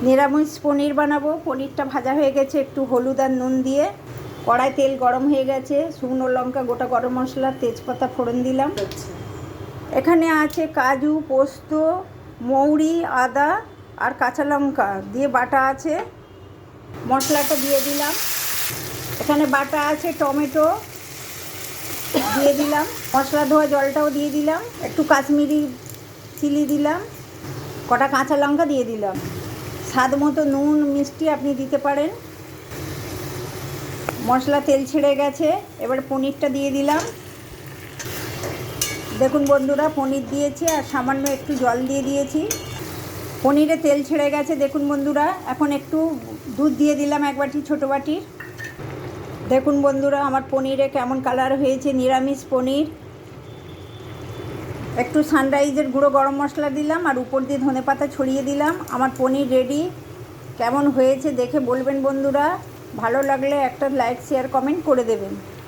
নিরামিষ পনির বানাবো। পনিরটা ভাজা হয়ে গেছে একটু হলুদ আর নুন দিয়ে। কড়াই তেল গরম হয়ে গেছে, শুকনো লঙ্কা, গোটা গরম মশলা, তেজপাতা ফোড়ন দিলাম। এখানে আছে কাজু, পোস্ত, মৌরি, আদা আর কাঁচা লঙ্কা দিয়ে বাটা আছে। মশলাটা দিয়ে দিলাম। এখানে বাটা আছে টমেটো দিয়ে দিলাম। মশলা ধোয়া জলটাও দিয়ে দিলাম। একটু কাশ্মীরি চিলি দিলাম। কটা কাঁচা লঙ্কা দিয়ে দিলাম। স্বাদ মতো নুন মিষ্টি আপনি দিতে পারেন। মশলা তেল ছেড়ে গেছে, এবার পনিরটা দিয়ে দিলাম। দেখুন বন্ধুরা, পনির দিয়েছি আর সামান্য একটু জল দিয়ে দিয়েছি। পনিরে তেল ছেড়ে গেছে দেখুন বন্ধুরা। এখন একটু দুধ দিয়ে দিলাম, এক বাটি, ছোটো বাটির। দেখুন বন্ধুরা, আমার পনিরে কেমন কালার হয়েছে, নিরামিষ পনির। একটু সানরাইজের গুঁড়ো গরম মশলা দিলাম আর উপর দিয়ে ধনেপাতা ছড়িয়ে দিলাম। আমার পনির রেডি। কেমন হয়েছে দেখে বলবেন বন্ধুরা। ভালো লাগলে একটা লাইক, শেয়ার, কমেন্ট করে দেবেন।